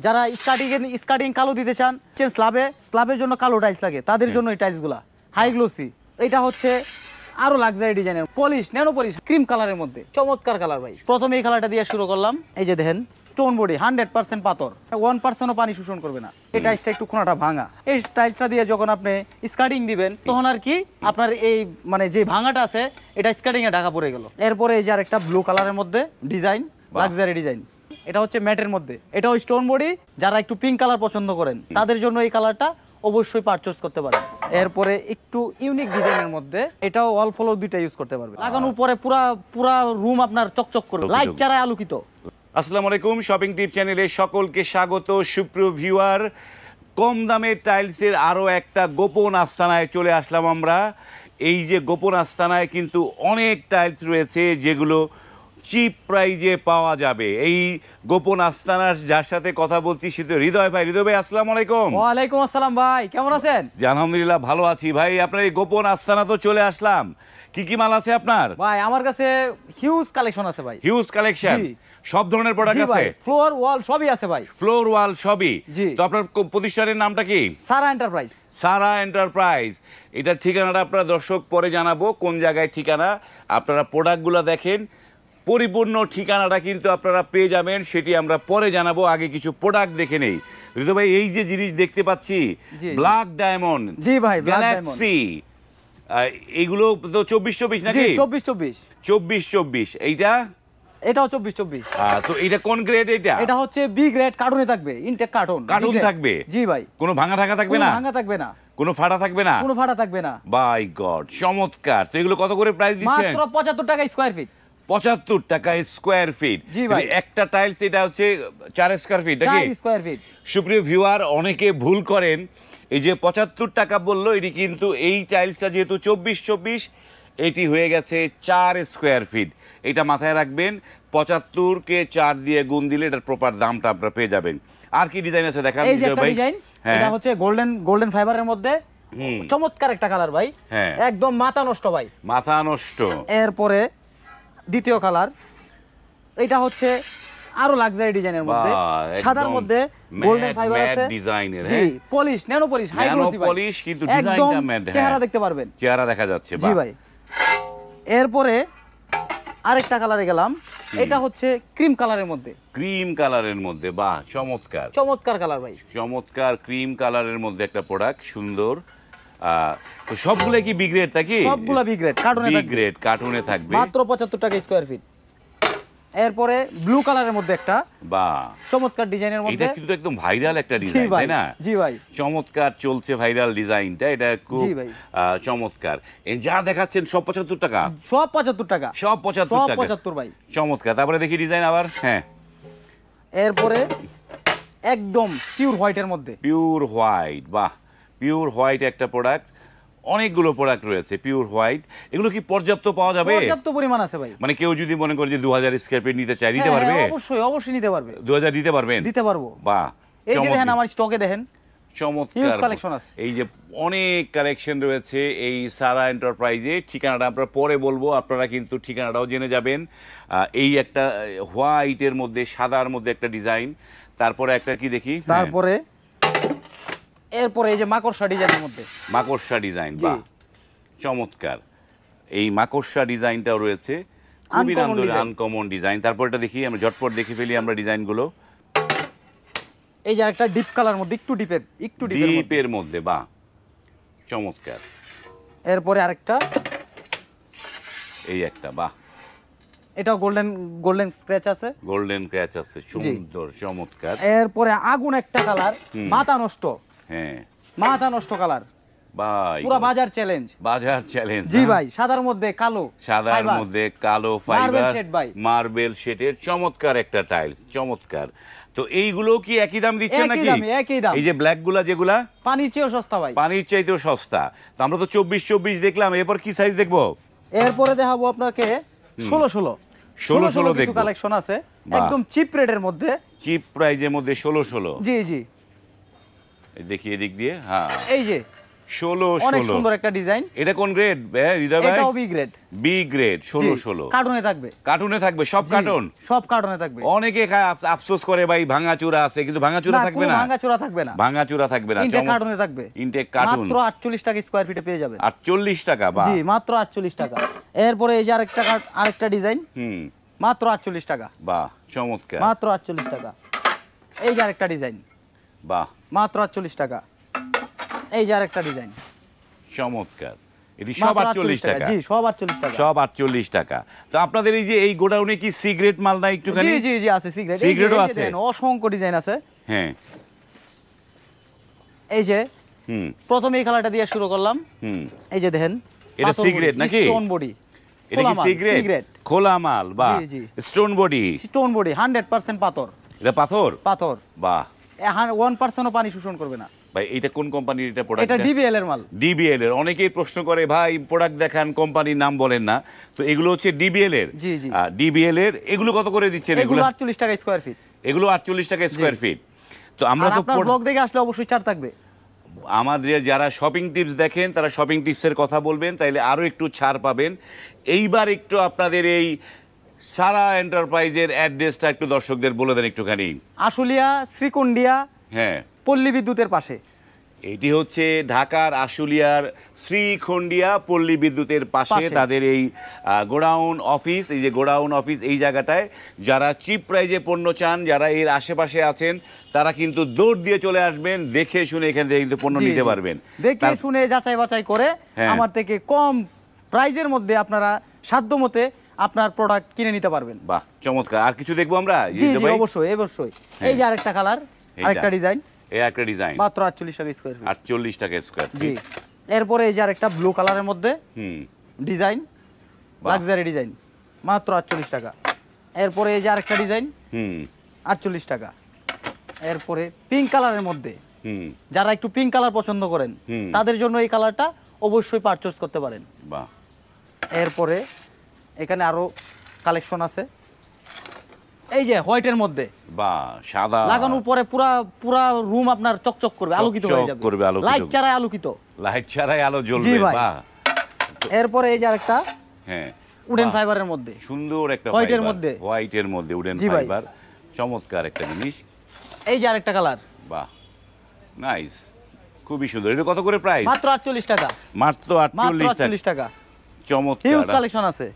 যারা স্কার্টিং কালো দিতে চান, স্ল্যাবের জন্য কালো টাইলস লাগে, তাদের জন্য এই টাইলসগুলা হাই গ্লোসি। এটা হচ্ছে আরো লাক্সারি ডিজাইনের পলিশ, ন্যানো পলিশ, ক্রিম কালারের মধ্যে চমৎকার কালার ভাই। প্রথমে এই কালারটা দিয়ে শুরু করলাম। এই যে দেখেন স্টোন বডি, 100% পাথর, 1%ও পানি শোষণ করবে না। এই টাইলসটা একটু কোনাটা ভাঙা, এই টাইলসটা দিয়ে যখন আপনি স্কার্টিং দিবেন তখন আর কি আপনার এই মানে যে ভাঙাটা আছে এটা স্কার্টিং এ ঢাকা পড়ে গেল। এরপরে এই যে আরেকটা ব্লু কালারের মধ্যে ডিজাইন, লাক্সারি ডিজাইন, এটা হচ্ছে ম্যাটের মধ্যে, এটাও স্টোন বডি। যারা একটু পিঙ্ক কালার পছন্দ করেন তাদের জন্য এই কালারটা অবশ্যই পারচেজ করতে পারেন। এরপরে একটু ইউনিক ডিজাইনের মধ্যে এটাও ওয়াল ফ্লো দুইটা ইউজ করতে পারবেন। লাগানোর পরে পুরা রুম আপনার চকচক করবে, লাইট চারায় আলোকিত। আসসালামু আলাইকুম, শপিং টিপ চ্যানেলে সকলকে স্বাগত। সুপ্রিয় ভিউয়ার, কম দামের টাইলসের আরও একটা গোপন আস্তানায় চলে আসলাম আমরা। এই যে গোপন আস্তানায় কিন্তু অনেক টাইলস রয়েছে যেগুলো চিপ প্রাইজে পাওয়া যাবে। এই গোপন আস্তানার যার সাথে কথা বলছি সে তো হৃদয় ভাই। হৃদয় ভাই আসসালামু আলাইকুম। ওয়ালাইকুম আসসালাম ভাই, কেমন আছেন? জি আলহামদুলিল্লাহ ভালো আছি ভাই। আপনার এই গোপন আস্তানা তো চলে আসলাম, কি কি মাল আছে আপনার? ভাই আমার কাছে হিউজ কালেকশন আছে ভাই। হিউজ কালেকশন, সব ধরনের প্রোডাক্ট আছে, ফ্লোর ওয়াল সবই আছে ভাই। ফ্লোর ওয়াল সবই। তো আপনার প্রতিষ্ঠানের নামটা কি? সারা এন্টারপ্রাইজ। সারা এন্টারপ্রাইজ, এটার ঠিকানাটা আপনারা দর্শক পরে জানাবো কোন জায়গায় ঠিকানা। আপনারা প্রোডাক্টগুলো দেখেন, পরিপূর্ণ ঠিকানাটা কিন্তু আপনারা পেয়ে যাবেন, সেটি আমরা পরে জানাবো। আগে কিছু প্রোডাক্ট দেখে নেই। ঋতু ভাই, এই যে জিনিস দেখতে পাচ্ছি ব্ল্যাক ডায়মন্ড, জি ভাই, গ্যালাক্সি, এইগুলো তো 24-24 নাকি? 24-24। এইটা এটাও 24-24। তো এটা কোন গ্রেড? এটা হচ্ছে বি গ্রেড, কার্টুনে থাকবে, ইনটেক কার্টুন থাকবে। জি ভাই, কোনো ভাঙা থাকবে না? ভাঙা থাকবে না, কোনো ফাটা থাকবে না, কোনো ফাটা থাকবে না। বাই গড, চমৎকার। তো এগুলো কত করে প্রাইস দিচ্ছেন? মাত্র 75 টাকা স্কয়ার ফিট। 75 টাকা স্কয়ার ফিট। জি ভাই, একটা টাইলস এটা হচ্ছে 4 স্কয়ার ফিট নাকি? 4 স্কয়ার ফিট। সুপ্রিয় ভিউয়ার, অনেকে ভুল করেন, এই যে 75 টাকা বললো, এটি কিন্তু এই টাইলসটা যেহেতু 24-24, এটি হয়ে গেছে 4 স্কয়ার ফিট। এটা মাথায় রাখবেন, 75 কে 4 দিয়ে গুণ দিলে এটার প্রপার দামটা আপনারা পেয়ে যাবেন। আর কি ডিজাইন আছে দেখান এই যে একটা ডিজাইন, এটা হচ্ছে গোল্ডেন ফাইবারের মধ্যে, চমৎকার একটা কালার ভাই, একদম মাথা নষ্ট ভাই, মাথা নষ্ট। এরপরে দ্বিতীয় কালার, এটা হচ্ছে আরো লাক্সারি ডিজাইনের মধ্যে, সাদার মধ্যে গোল্ডেন ফাইবার আছে, ডিজাইনের, জি, polish, nano polish, high glossy ভাই, পলিশ, কিন্তু ডিজাইনটা ম্যাট, চেহারা দেখতে পারবেন, চেহারা দেখা যাচ্ছে। জি ভাই। এরপরে আরেকটা কালারে গেলাম, এটা হচ্ছে ক্রিম কালারের মধ্যে, ক্রিম কালারের মধ্যে, বাহ চমৎকার, চমৎকার কালার ভাই, চমৎকার ক্রিম কালারের মধ্যে একটা প্রোডাক্ট, সুন্দর। তো সবগুলো কি বি গ্রেড নাকি? সবগুলা বি গ্রেড, কার্টুনে থাকবে, বি গ্রেড কার্টুনে থাকবে, মাত্র 75 টাকা স্কয়ার ফিট। এরপরে ব্লু কালারের মধ্যে একটা, বাহ চমৎকার ডিজাইনের মধ্যে, এটা কিন্তু একদম ভাইরাল একটা ডিজাইন, তাই না? জি ভাই, চমৎকার চলছে ভাইরাল ডিজাইনটা, এটা খুব চমৎকার। এই যা দেখাচ্ছেন সব 75 টাকা, সব 75 টাকা, সব 75 টাকা, 75 ভাই, চমৎকার। তারপরে দেখি ডিজাইন আবার, হ্যাঁ। এরপরে একদম পিওর হোয়াইটের মধ্যে, পিওর হোয়াইট, বাহ পিওর হোয়াইট একটা প্রোডাক্ট। অনেকগুলো প্রোডাক্ট রয়েছে পিওর হোয়াইট। এগুলো কি পর্যাপ্ত পাওয়া যাবে? পর্যাপ্ত পরিমাণ আছে ভাই। মানে কেউ যদি মনে করে যে 2000 স্কয়ার ফিট নিতে চাই, নিতে পারবে? অবশ্যই নিতে পারবে। 2000 দিতে পারবেন? দিতে পারবো। বাহ, এই যে দেখেন আমার স্টকে দেখেন চমৎকার কালেকশন আছে। এই যে অনেক কালেকশন রয়েছে এই সারা এন্টারপ্রাইজে। ঠিকানাটা আমরা পরে বলবো, আপনারা কিন্তু ঠিকানাটাও জেনে যাবেন। এই একটা হোয়াইটের মধ্যে, সাদার মধ্যে একটা ডিজাইন। তারপরে একটা কি দেখি, তারপরে এরপরে এই যে মাকড়সা ডিজাইনের মধ্যে, মাকড়সা ডিজাইন, বাহ চমৎকার। এই মাকড়সা ডিজাইনটাও রয়েছে, খুবই আনকমন ডিজাইন। তারপর এটা দেখি, আমরা ঝটপট দেখে ফেলি আমরা ডিজাইনগুলো। এই যে একটা ডিপ কালার মধ্যে, একটু ডিপের মধ্যে, বাহ চমৎকার। এরপরে আরেকটা, এই একটা, বাহ এটাও গোল্ডেন স্ক্র্যাচ আছে, গোল্ডেন স্ক্র্যাচ আছে, সুন্দর চমৎকার। এরপরে আগুন একটা কালার, মাথা নষ্ট, হ্যাঁ মাথা নষ্ট কালার ভাই, পুরো বাজার চ্যালেঞ্জ, জি ভাই। সাদার মধ্যে কালো, সাদার মধ্যে কালো ফাইবার, মার্বেল শেডের চমৎকার একটা টাইলস, চমৎকার। তো এইগুলো কি একই দাম দিচ্ছেন নাকি? একই দাম। এই যে ব্ল্যাক গুলা যেগুলা পানির চেয়েও সস্তা ভাই, পানির চাইতেও সস্তা। তো আমরা তো 24-24 দেখলাম, এরপর কি সাইজ দেখবো? এরপরে দেখাবো আপনাকে 16 দেখবো, কালেকশন আছে একদম চিপ রেটের মধ্যে, চিপ প্রাইজের মধ্যে 16। জি দেখি এদিক দিয়ে, হ্যাঁ এই যে অনেক 16 সুন্দর একটা ডিজাইন। এটা কোন গ্রেড হৃদয় ভাই? এটাও বি গ্রেড। বি গ্রেড 16 কার্টুনে থাকবে। কার্টুনে থাকবে সব কার্টুন? সব কার্টুনে থাকবে। অনেকে আফসোস করে ভাই ভাঙাচুরা আছে, কিন্তু ভাঙাচুরা থাকবে না। ভাঙাচুরা থাকবে না। ভাঙাচুরা থাকবে না। ইনটেক কার্টুনে থাকবে। ইনটেক কার্টুন মাত্র 48 টাকা স্কয়ার ফিটে পেয়ে যাবেন। 48 টাকা? বাহ, জি মাত্র 48 টাকা। এরপরে এই যে আরেকটা ডিজাইন, মাত্র 48 টাকা। বাহ চমৎকার, মাত্র 48 টাকা। এই যে আরেকটা ডিজাইন, বাহ মাত্র 48 টাকা। এই যে আরেকটা ডিজাইন, চমৎকার। এটি সব 48 টাকা? জি সব 48 টাকা। সব 48 টাকা। তো আপনাদের এই যে এই গোডাউনে কি সিগারেট মাল নাই একটুখানি? জি জি জি আছে সিগারেট। সিগারেটও আছে? অসংখ্য ডিজাইন আছে। হ্যাঁ এই যে প্রথমে এই কালারটা দিয়ে শুরু করলাম। এই যে দেখেন, এটা সিগারেট নাকি? Stone body. এটা কি সিগারেট? খোলা মাল? বাহ, স্টোন বডি। স্টোন বডি 100% পাথর। এটা পাথর? পাথর। বাহ, 1% পানি শোষণ করবে না ভাই। এটা কোন কোম্পানির এটা প্রোডাক্ট? এটা ডিবিএল এর মাল। ডিবিএল এর। অনেকেই প্রশ্ন করে ভাই প্রোডাক্ট দেখান, কোম্পানির নাম বলেন না। তো এগুলো হচ্ছে ডিবিএল এর। জি জি ডিবিএল এর। এগুলো কত করে দিচ্ছেন? এগুলো 48 টাকা স্কয়ার ফিট। এগুলো 48 টাকা স্কয়ার ফিট। তো আমরা তো আপনার ব্লগ দেখে আসলে অবশ্যই ছাড় থাকবে। আমাদের যারা শপিং টিপস দেখেন তারা শপিং টিপসের কথা বলবেন, তাইলে আরো একটু ছাড় পাবেন। এইবার একটু আপনাদের এই সারা এন্টারপ্রাইজের অ্যাড্রেসটা একটু দর্শকদের বলে দেন একটুখানি। আশুলিয়া শ্রীকুন্ডিয়া, হ্যাঁ, পল্লী বিদ্যুতের পাশে। এটি হচ্ছে ঢাকার আশুলিয়ার শ্রীখন্ডিয়া পল্লী বিদ্যুতের পাশে তাদের এই গোডাউন অফিস। এই যে গোডাউন অফিস, এই জায়গাটায় যারা চিপ প্রাইজে পণ্য চান, যারা এর আশেপাশে আছেন, তারা কিন্তু দৌড় দিয়ে চলে আসবেন, দেখে শুনে এখান থেকে কিন্তু পণ্য নিতে পারবেন। দেখে শুনে যাচাই বাছাই করে আমার থেকে কম প্রাইজের মধ্যে আপনারা সাধ্যমতে আপনার প্রোডাক্ট কিনে নিতে পারবেন। বাহ চমৎকার। আর কিছু দেখবো আমরা? জি জি অবশ্যই অবশ্যই। এই যে আরেকটা কালার, আরেকটা ডিজাইন। এই একটা ডিজাইন মাত্র 48 টাকা স্কয়ার ফিট। 48 টাকা স্কয়ার ফিট। জি। এরপরে এই যে আরেকটা ব্লু কালারের মধ্যে ডিজাইন, লাক্সারি ডিজাইন, মাত্র 48 টাকা। এরপরে এই যে আরেকটা ডিজাইন, 48 টাকা। এরপরে পিঙ্ক কালারের মধ্যে, যারা একটু পিঙ্ক কালার পছন্দ করেন তাদের জন্য এই কালারটা অবশ্যই পারচেজ করতে পারেন। বাহ। এরপরে এখানে আরো কালেকশন আছে। এই যে হোয়াইটের মধ্যে, বাহ, সাদা লাগানোর পরে পুরা পুরা রুম আপনার চকচক করবে, আলোকিত হয়ে যাবে। লাইট ছাড়াই আলোকিত। লাইট ছাড়াই আলো জ্বলবে। বাহ। এরপরে এই যে আরেকটা, হ্যাঁ, উডেন ফাইবারের মধ্যে, সুন্দর একটা হোয়াইটের মধ্যে, হোয়াইটের মধ্যে উডেন ফাইবার, চমৎকার একটা জিনিস। এই যে আরেকটা কালার, বাহ নাইস, খুবই সুন্দর। এটা কত করে প্রাইস? মাত্র 48 টাকা। মাত্র 48 টাকা। চমৎকার, হিউজ কালেকশন আছে,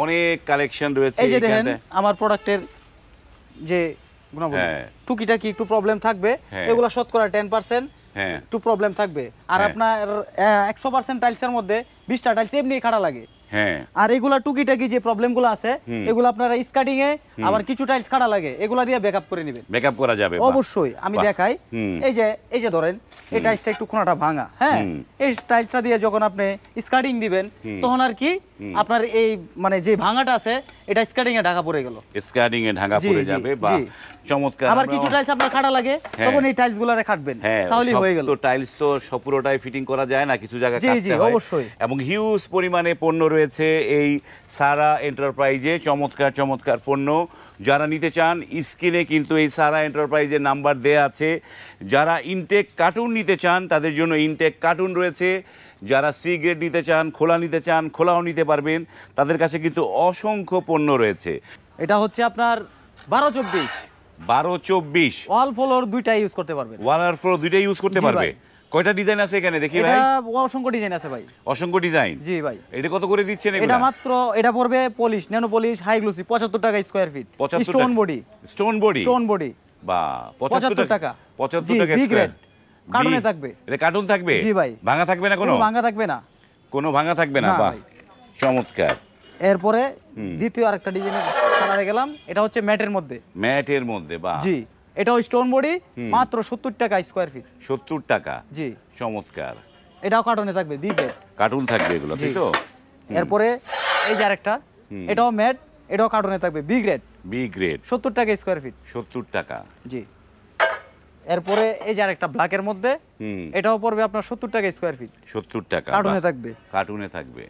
অনেক কালেকশন রয়েছে। এই যে দেখেন আমার প্রোডাক্টের যে গুণাবলী, টুকিটাকি একটু প্রবলেম থাকবে, এগুলো শতকরা 10% একটু প্রবলেম থাকবে। আর আপনার 100% টাইলসের মধ্যে 20টা টাইলস এমনি খাড়া লাগে। আর এগুলা টুকিটাকি যে প্রবলেমগুলো আছে, এগুলো আপনারা স্কার্টিং এ আবার কিছু টাইলস খাড়া লাগে, এগুলা দিয়ে ব্যাকআপ করে নেবেন। ব্যাকআপ করা যাবে অবশ্যই। আমি দেখাই, এই যে ধরেন এই টাইলসটা একটু কোণাটা ভাঙা, হ্যাঁ, এই টাইলসটা দিয়ে যখন আপনি স্কার্টিং দিবেন তখন আর কি আপনার এই মানে যে ভাঙাটা আছে এটা স্কার্টিং এ ঢাকা পড়ে গেল, স্কার্টিং এ ঢাকা পড়ে যাবে। বাহ চমৎকার। আবার কিছু টাইলস আপনার খাড়া লাগে, তখন এই টাইলস গুলারে কাটবেন, তাহলেই হয়ে গেল। তো টাইলস তো পুরোটাই ফিটিং করা যায় না, কিছু জায়গা কাটতে হয়। অবশ্যই। এবং হিউজ পরিমাণে পণ্য রয়েছে এই সারা এন্টারপ্রাইজে, চমৎকার চমৎকার পণ্য। যারা নিতে চান স্ক্রিনে কিন্তু এই সারা এন্টারপ্রাইজের নাম্বার দেয়া আছে। যারা ইনটেক কার্টুন নিতে চান তাদের জন্য ইনটেক কার্টুন রয়েছে। যারা সি গ্রেড নিতে চান, খোলা নিতে চান, খোলাও নিতে পারবেন। তাদের কাছে কিন্তু অসংখ্য পণ্য রয়েছে। এটা হচ্ছে আপনার 12-24 12-24 ওয়াল ফ্লোর দুইটা ইউজ করতে পারবেন। ওয়াল আর ফ্লোর দুইটাই ইউজ করতে পারবে। কয়টা ডিজাইন আছে এখানে দেখি ভাই? এটা অসংখ্য ডিজাইন আছে ভাই, অসংখ্য ডিজাইন। জি ভাই। এটা কত করে দিচ্ছেন এগুলা? এটা মাত্র, এটা পড়বে polish, nano polish, high glossy 75 টাকা square feet. Stone body, stone body, stone body, বা 75 টাকা। 75 টাকা স্কয়ার। কার্টুনে থাকবে। এটা কার্টুন থাকবে? জি ভাই। ভাঙা থাকবে না? কোনো ভাঙা থাকবে না, কোনো ভাঙা থাকবে না। বাহ চমৎকার। এরপরে দ্বিতীয় আরেকটা ডিজাইনের কালারে গেলাম, এটা হচ্ছে ম্যাটের মধ্যে। ম্যাটের মধ্যে, বাহ। জি, এটাও স্টোন বডি, মাত্র 70 টাকা স্কয়ার ফিট। 70 টাকা, জি চমৎকার। এটাও কার্টুনে থাকবে, দিবে কার্টুন থাকবে এগুলো, তাই তো? এরপরে এই যে আরেকটা, এটাও ম্যাট, এটাও কার্টুনে থাকবে, বি গ্রেড। বি গ্রেড 70 টাকা স্কয়ার ফিট। 70 টাকা, জি। এরপরে এই যে আরেকটা ব্ল্যাকের মধ্যে, এটাও পড়বে আপনার 70 টাকা স্কয়ার ফিট। 70 টাকা, কার্টুনে থাকবে। কার্টুনে থাকবে।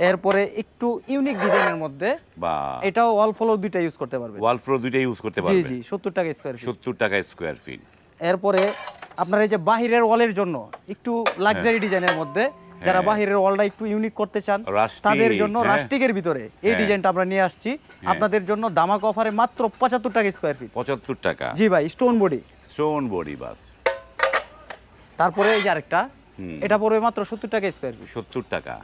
এরপরে একটু ইউনিক ডিজাইনের মধ্যে, বা এটাও ওয়াল ফ্লোর দুইটা ইউজ করতে পারবে। ওয়াল ফ্লোর দুইটা ইউজ করতে পারবে। জি জি 70 টাকা স্কয়ার ফিট। 70 টাকা স্কয়ার ফিট। এরপরে আপনার এই যে বাহিরের ওয়ালের জন্য একটু লাক্সারি ডিজাইনের মধ্যে যারা বাহিরের ওয়ালটা একটু ইউনিক করতে চান রাস্টিক, তাদের জন্য হ্যাঁ। রাস্টিকের ভিতরে এই ডিজাইনটা আমরা নিয়ে আসছি আপনাদের জন্য দামাক অফারে মাত্র 75 টাকা স্কয়ার ফিট। 75 টাকা জি ভাই, স্টোন বডি। স্টোন বডি বাস। তারপরে এই যে আরেকটা, এটা পড়বে মাত্র 70 টাকা স্কয়ার ফিট। 70 টাকা।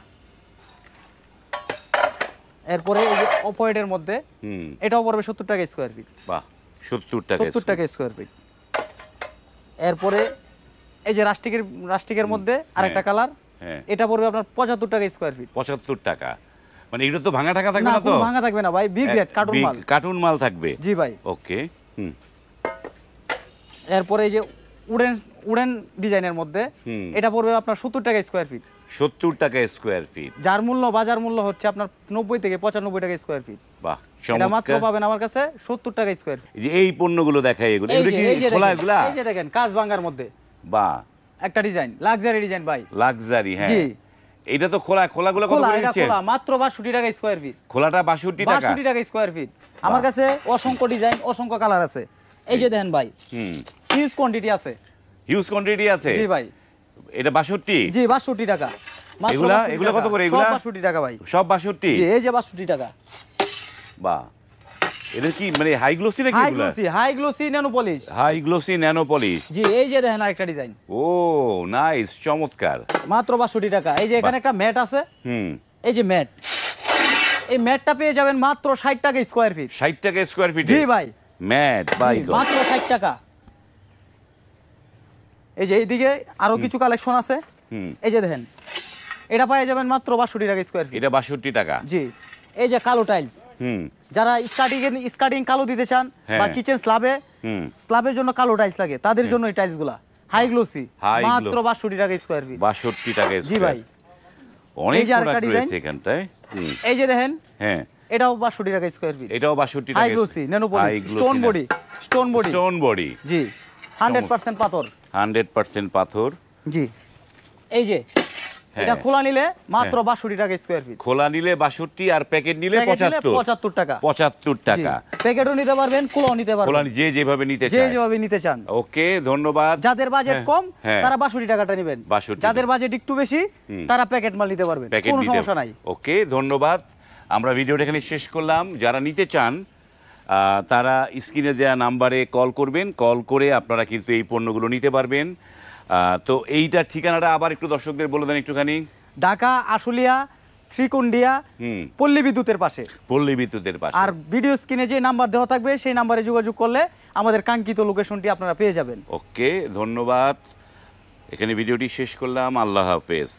এরপরে এই যে অপয়েডের মধ্যে এটাও পড়বে 70 টাকা স্কয়ার ফিট। বাহ, 70 টাকা। 70 টাকা স্কয়ার ফিট। এরপরে এই যে রাস্টিকের মধ্যে আরেকটা কালার, এটা পড়বে আপনার 75 টাকা স্কয়ার ফিট। 75 টাকা। মানে এটা তো ভাঙা টাকা থাকবে না, না তো? কোনো ভাঙা থাকবে না ভাই, বিগ রেট কার্টুন মাল। কার্টুন মাল থাকবে। জি ভাই। ওকে। এরপরে এই যে উডেন ডিজাইনের মধ্যে এটা পড়বে আপনার 70 টাকা স্কয়ার ফিট। 70 টাকা স্কয়ার ফিট। যার মূল্য বাজার মূল্য হচ্ছে আপনার 90 থেকে 95 টাকা স্কয়ার ফিট। বাহ, এটা মাত্র চমৎকার। পাবেন আমার কাছে 70 টাকা স্কয়ার ফিট। এই যে এই পণ্যগুলো দেখাই, এগুলো এগুলো কি খোলা? এগুলা এই যে দেখেন কাজ ভাঙার মধ্যে বাহ, একটা ডিজাইন, লাক্সারি ডিজাইন ভাই। লাক্সারি। হ্যাঁ, জি। এটা তো খোলাগুলো কত খোলা, করে এটা দিচ্ছেন? খোলা মাত্র 62 টাকা স্কয়ার ফিট। খোলাটা 62 টাকা। 62 টাকা স্কয়ার ফিট। আমার কাছে অসংখ্য ডিজাইন, অসংখ্য কালার আছে। এই যে দেখেন ভাই, হিউজ কোয়ান্টিটি আছে। হিউজ কোয়ান্টিটি আছে। জি ভাই। এটা 62? জি, 62 টাকা। মাত্র এগুলা 62 এগুলা কত টাকা। করে এগুলা? সব 62 টাকা ভাই। সব 62? জি, এই যে 62 টাকা। বাহ, এটা কি মানে হাই গ্লোসি নাকি এগুলা? High glossy nano polish. High glossy nano polish. জি, এই যে দেখেন আরেকটা ডিজাইন। ও নাইস, চমৎকার। মাত্র 62 টাকা। এই যে এখানে একটা ম্যাট আছে। এই যে ম্যাট, এই ম্যাটটা পেয়ে যাবেন মাত্র 60 টাকা স্কয়ার ফিট। 60 টাকা স্কয়ার ফিট? জি ভাই। ম্যাট বাই গড, মাত্র 60 টাকা। এই যে এইদিকে আরো কিছু কালেকশন আছে। এই যে দেখেন, এটা পেয়ে যাবেন মাত্র 62 টাকা স্কয়ার ফিট। এটা 62 টাকা। জি। এই যে কালো টাইলস, যারা স্টার্টিং কালো দিতে চান বা কিচেন স্ল্যাবের জন্য কালো টাইলস লাগে, তাদের জন্য এই টাইলস গুলা হাই গ্লোসি মাত্র 62 টাকা স্কয়ার ফিট। 62 টাকা। জি ভাই। অনেক এই যে আরেকটা প্রোডাক্ট ডিজাইন রয়েছে এখানটায়। এই যে দেখেন, হ্যাঁ, এটাও 62 টাকা স্কয়ার ফিট। এটাও 62 টাকা। High glossy nano polish, stone body. Stone body. জি, 100% পাথর। 100% পাথর। জি। এই যে এটা খোলা নিলে মাত্র 62 টাকা স্কয়ার ফিট। খোলা নিলে 62 আর প্যাকেট নিলে 75 টাকা। 75 টাকা। প্যাকেটও নিতে পারবেন, খোলাও নিতে খোলা পারবেন, যে যেভাবে নিতে যে চায়। যেভাবে নিতে চান। ওকে, ধন্যবাদ। যাদের বাজেট কম তারা 62 টাকাটা নেবেন। 62 যাদের বাজেট একটু বেশি তারা প্যাকেট মাল নিতে পারবেন, কোনো সমস্যা নাই। ওকে, ধন্যবাদ। আমরা ভিডিওটা এখানে শেষ করলাম। যারা নিতে চান তারা স্ক্রিনে দেওয়া নাম্বারে কল করবেন, কল করে আপনারা কিন্তু এই পণ্যগুলো নিতে পারবেন। তো এইটার ঠিকানাটা আবার একটু দর্শকদের বলে দেন একটুখানি। ঢাকা আশুলিয়া শ্রীকুন্ডিয়া পল্লী বিদ্যুতের পাশে। পল্লী বিদ্যুতের পাশে। আর ভিডিও স্ক্রিনে যে নাম্বার দেওয়া থাকবে সেই নাম্বারে যোগাযোগ করলে আমাদের কাঙ্ক্ষিত লোকেশনটি আপনারা পেয়ে যাবেন। ওকে, ধন্যবাদ। এখানে ভিডিওটি শেষ করলাম। আল্লাহ হাফেজ।